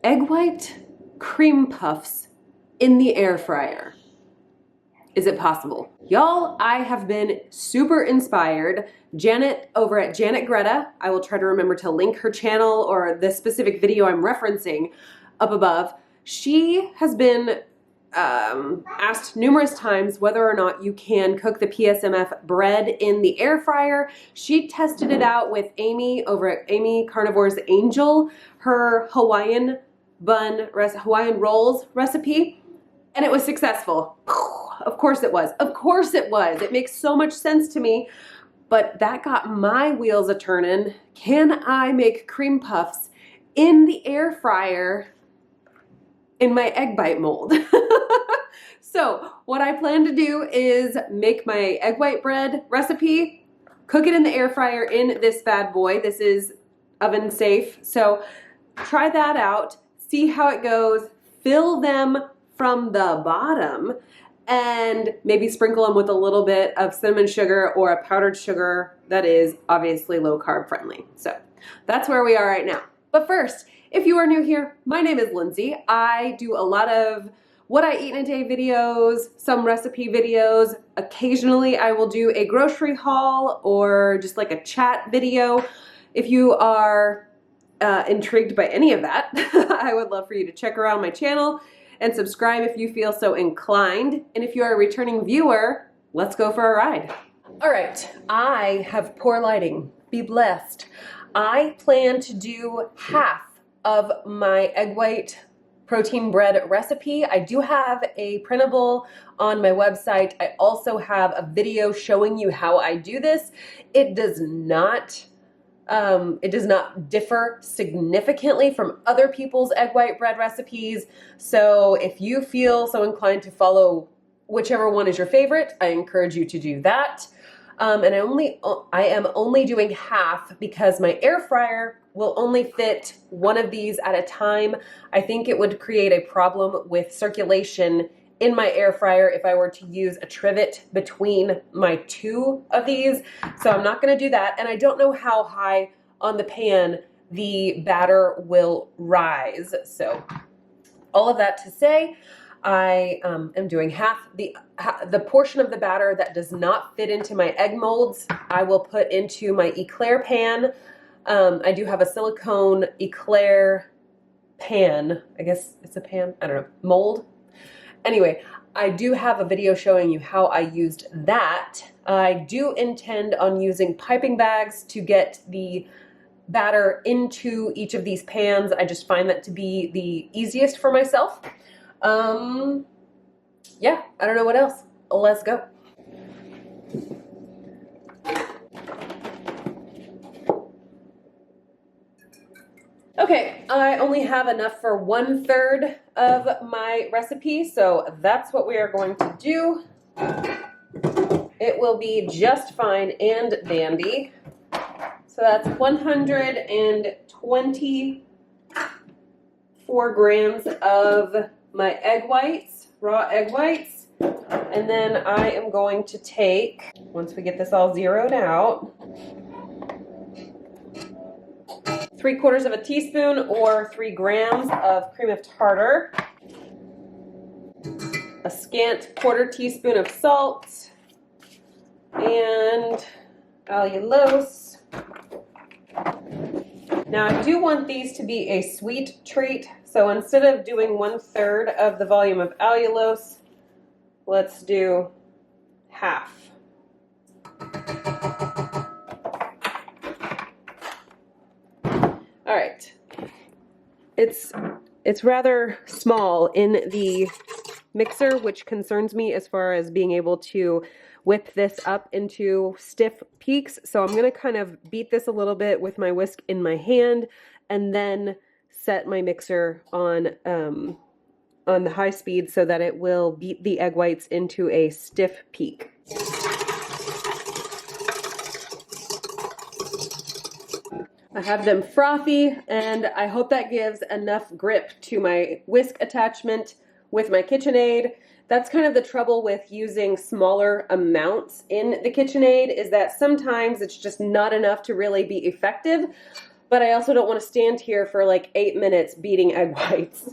egg white cream puffs in the air fryer. Is it possible? Y'all, I have been super inspired. Janet over at Janet Greta, I will try to remember to link her channel or the specific video I'm referencing up above. She has been asked numerous times whether or not you can cook the Psmf bread in the air fryer. She tested it out with Amy over at Amy Carnivore's Angel, her Hawaiian rolls recipe, and it was successful. Of course it was. Of course it was. It makes so much sense to me, but that got my wheels a-turning. Can I make cream puffs in the air fryer in my egg bite mold? So what I plan to do is make my egg white bread recipe, cook it in the air fryer in this bad boy. This is oven safe. So try that out, see how it goes, fill them from the bottom, and maybe sprinkle them with a little bit of cinnamon sugar or a powdered sugar that is obviously low carb friendly. So that's where we are right now. But first, if you are new here, my name is Lindsay. I do a lot of what I eat in a day videos, some recipe videos. Occasionally I will do a grocery haul or just like a chat video. If you are intrigued by any of that, I would love for you to check around my channel and subscribe if you feel so inclined. And if you are a returning viewer, let's go for a ride. All right, I have poor lighting. Be blessed. I plan to do half of my egg white protein bread recipe. I do have a printable on my website. I also have a video showing you how I do this. It does not differ significantly from other people's egg white bread recipes. So if you feel so inclined to follow whichever one is your favorite, I encourage you to do that. And I am only doing half because my air fryer will only fit one of these at a time. I think it would create a problem with circulation in my air fryer if I were to use a trivet between my two of these. So I'm not gonna do that. And I don't know how high on the pan the batter will rise. So all of that to say, I am doing half the portion of the batter that does not fit into my egg molds. I will put into my eclair pan. I do have a silicone eclair pan. I guess it's a pan. I don't know. Mold. Anyway, I do have a video showing you how I used that. I do intend on using piping bags to get the batter into each of these pans. I just find that to be the easiest for myself. Yeah, I don't know what else. Let's go. Okay, I only have enough for 1/3 of my recipe, so that's what we are going to do. It will be just fine and dandy. So that's 124 grams of my egg whites, raw egg whites. And then I am going to take, once we get this all zeroed out, 3/4 of a teaspoon or 3 grams of cream of tartar, a scant 1/4 teaspoon of salt, and allulose. Now I do want these to be a sweet treat, so instead of doing 1/3 of the volume of allulose, let's do half. All right, it's rather small in the mixer, which concerns me as far as being able to whip this up into stiff peaks. So I'm gonna kind of beat this a little bit with my whisk in my hand and then set my mixer on the high speed so that it will beat the egg whites into a stiff peak. I have them frothy, and I hope that gives enough grip to my whisk attachment with my KitchenAid. That's kind of the trouble with using smaller amounts in the KitchenAid, is that sometimes it's just not enough to really be effective. But I also don't want to stand here for like 8 minutes beating egg whites.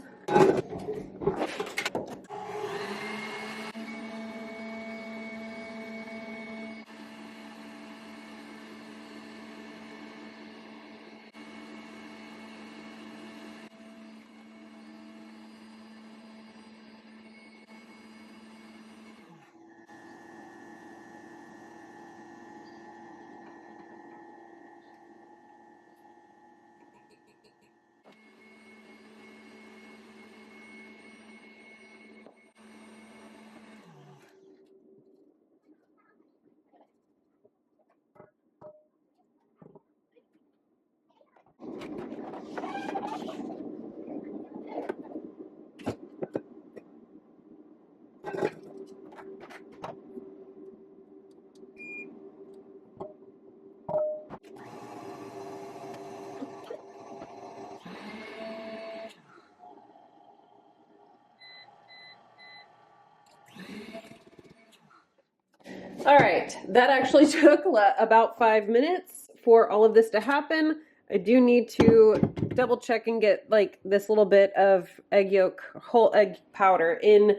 All right, that actually took about 5 minutes for all of this to happen. I do need to double check and get like this little bit of egg yolk, whole egg powder in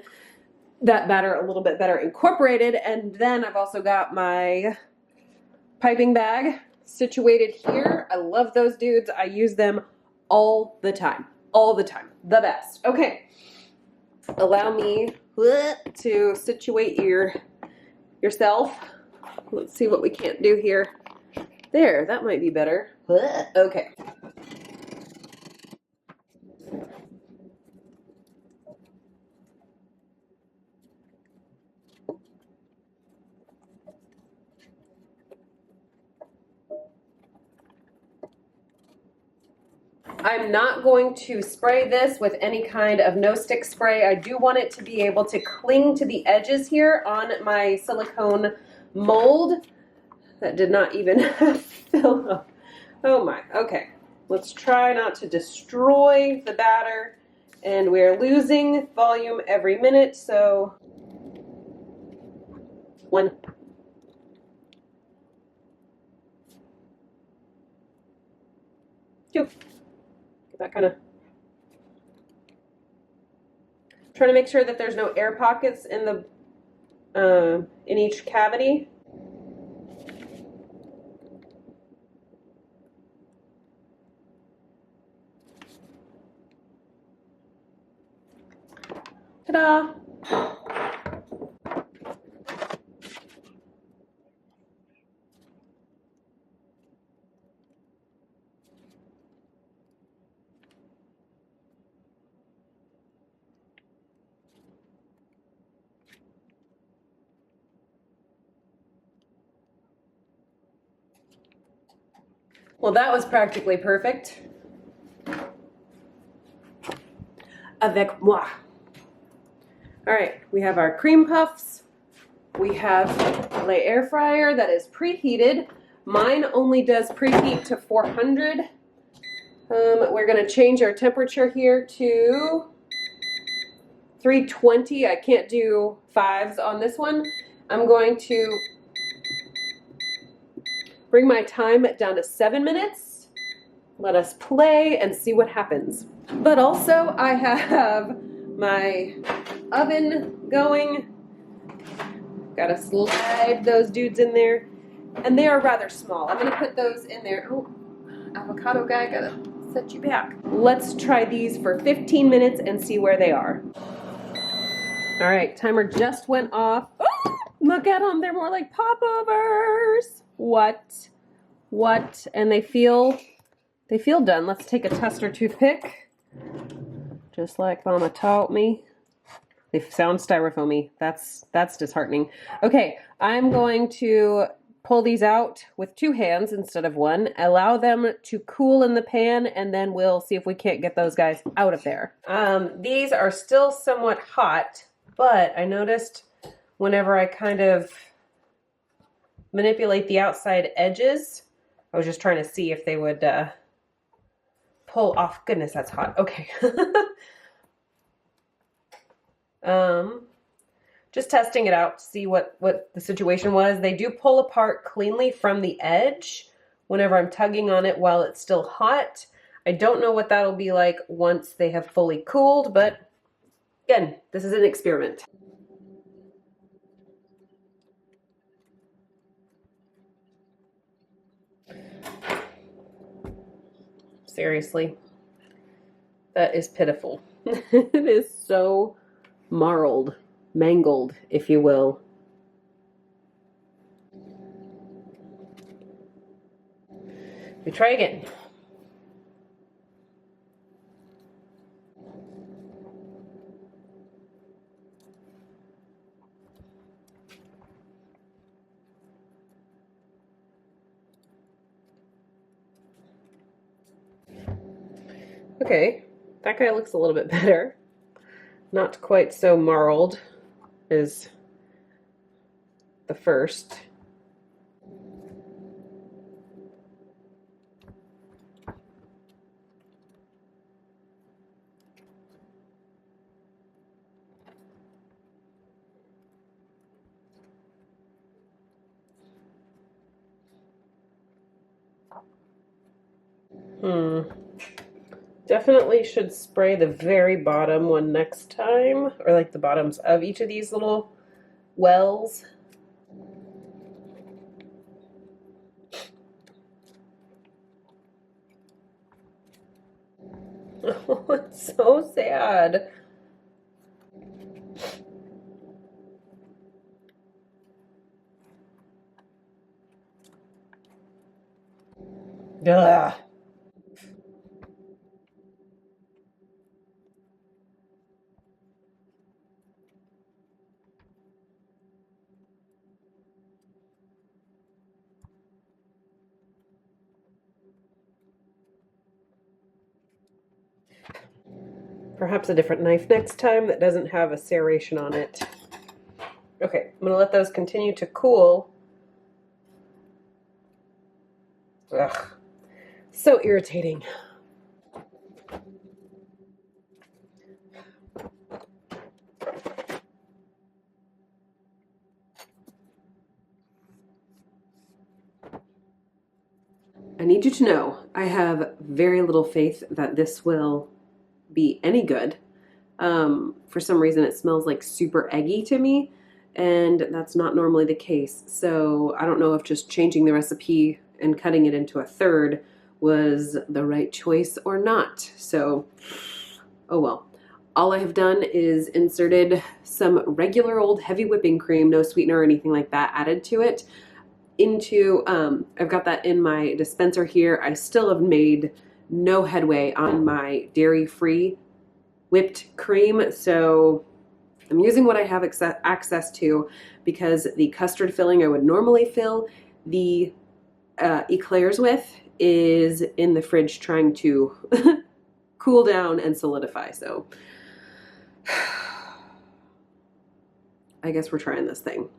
that batter a little bit better incorporated. And then I've also got my piping bag situated here. I love those dudes. I use them all the time. All the time. The best. Okay. Allow me to situate yourself. Let's see what we can't do here. There, that might be better. Okay. I'm not going to spray this with any kind of no-stick spray. I do want it to be able to cling to the edges here on my silicone mold. That did not even fill up. Oh my, okay. Let's try not to destroy the batter. And we're losing volume every minute, so 1. Two. That kind of trying to make sure that there's no air pockets in the in each cavity. Ta-da! Well, that was practically perfect. Avec moi. All right, we have our cream puffs. We have the air fryer that is preheated. Mine only does preheat to 400. We're going to change our temperature here to 320. I can't do 5s on this one. I'm going to bring my time down to 7 minutes. Let us play and see what happens. But also I have my oven going. Got to slide those dudes in there. And they are rather small. I'm going to put those in there. Oh, avocado guy, got to set you back. Let's try these for 15 minutes and see where they are. All right, timer just went off. Oh, look at them. They're more like popovers. What? And they feel done. Let's take a tester toothpick. Just like Mama taught me. They sound styrofoamy. That's disheartening. Okay, I'm going to pull these out with 2 hands instead of 1. Allow them to cool in the pan, and then we'll see if we can't get those guys out of there. These are still somewhat hot, but I noticed whenever I kind of manipulate the outside edges, I was just trying to see if they would pull off. Goodness, that's hot. Okay. Just testing it out to see what the situation was. They do pull apart cleanly from the edge, whenever I'm tugging on it while it's still hot. I don't know what that'll be like once they have fully cooled, but again, this is an experiment. Seriously, that is pitiful. It is so marled, mangled, if you will. We try again. Okay, that guy looks a little bit better. Not quite so marled as the first. Definitely should spray the very bottom one next time, or like the bottoms of each of these little wells. Oh, it's so sad. Ugh. Perhaps a different knife next time that doesn't have a serration on it. Okay, I'm gonna let those continue to cool. Ugh, so irritating. I need you to know I have very little faith that this will be any good. For some reason, it smells like super eggy to me, and that's not normally the case. So I don't know if just changing the recipe and cutting it into a third was the right choice or not. So, oh well. All I have done is inserted some regular old heavy whipping cream, no sweetener or anything like that added to it, into, I've got that in my dispenser here. I still have made no headway on my dairy-free whipped cream, so I'm using what I have access to, because the custard filling I would normally fill the eclairs with is in the fridge trying to cool down and solidify. So I guess we're trying this thing.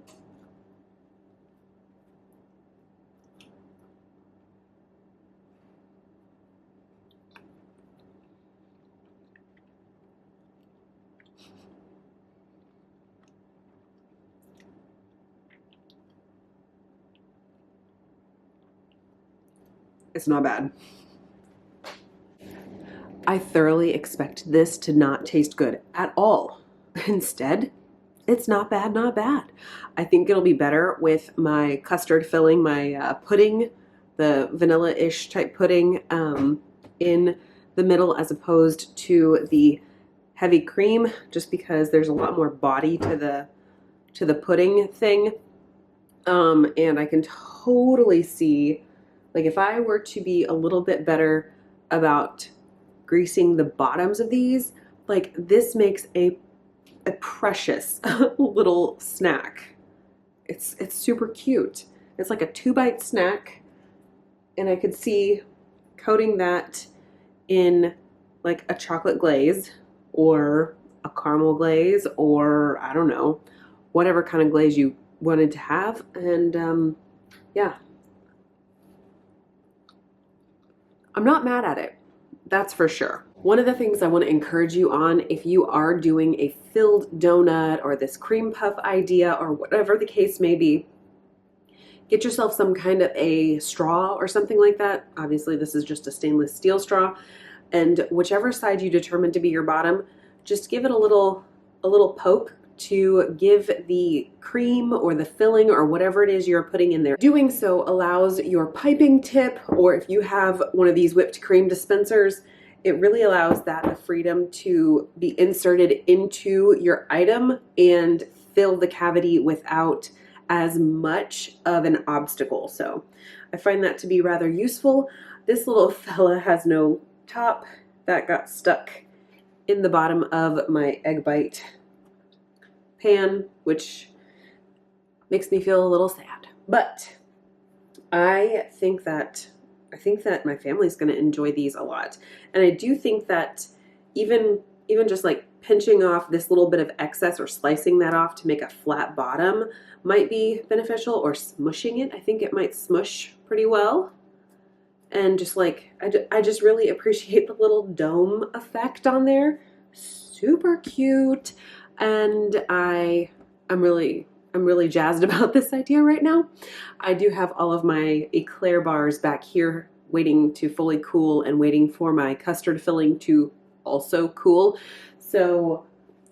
It's not bad. I thoroughly expect this to not taste good at all. Instead, it's not bad, not bad. I think it'll be better with my custard filling, my pudding, the vanilla-ish type pudding in the middle, as opposed to the heavy cream, just because there's a lot more body to the pudding thing. And I can totally see, like, if I were to be a little bit better about greasing the bottoms of these, like, this makes a precious little snack. It's super cute. It's like a 2-bite snack, and I could see coating that in like a chocolate glaze or a caramel glaze, or I don't know, whatever kind of glaze you wanted to have. And yeah, I'm not mad at it, that's for sure. One of the things I want to encourage you on, if you are doing a filled donut or this cream puff idea or whatever the case may be, get yourself some kind of a straw or something like that. Obviously, this is just a stainless steel straw. And whichever side you determine to be your bottom, just give it a little poke to give the cream or the filling or whatever it is you're putting in there. Doing so allows your piping tip, or if you have one of these whipped cream dispensers, it really allows that the freedom to be inserted into your item and fill the cavity without as much of an obstacle. So I find that to be rather useful. This little fella has no top. That got stuck in the bottom of my egg bite pan, which makes me feel a little sad. But I think that my family's going to enjoy these a lot. And I do think that even just like pinching off this little bit of excess or slicing that off to make a flat bottom might be beneficial, or smushing it. I think it might smush pretty well. And just like, I just really appreciate the little dome effect on there. Super cute. And I'm really jazzed about this idea right now. I do have all of my eclair bars back here waiting to fully cool and waiting for my custard filling to also cool. So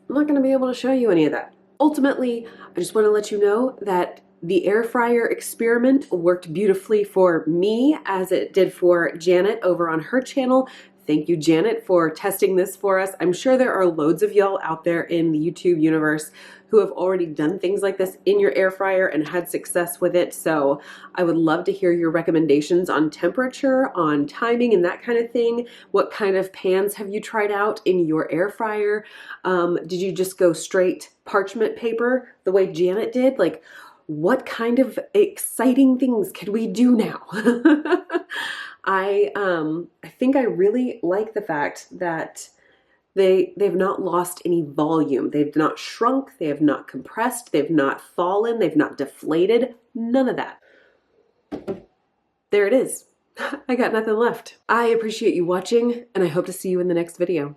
I'm not going to be able to show you any of that. Ultimately, I just want to let you know that the air fryer experiment worked beautifully for me, as it did for Janet over on her channel. Thank you, Janet, for testing this for us. I'm sure there are loads of y'all out there in the YouTube universe who have already done things like this in your air fryer and had success with it. So I would love to hear your recommendations on temperature, on timing, and that kind of thing. What kind of pans have you tried out in your air fryer? Did you just go straight parchment paper the way Janet did? Like, what kind of exciting things could we do now? I think I really like the fact that they've not lost any volume. They've not shrunk, they have not compressed, they've not fallen, they've not deflated, none of that. There it is. I got nothing left. I appreciate you watching, and I hope to see you in the next video.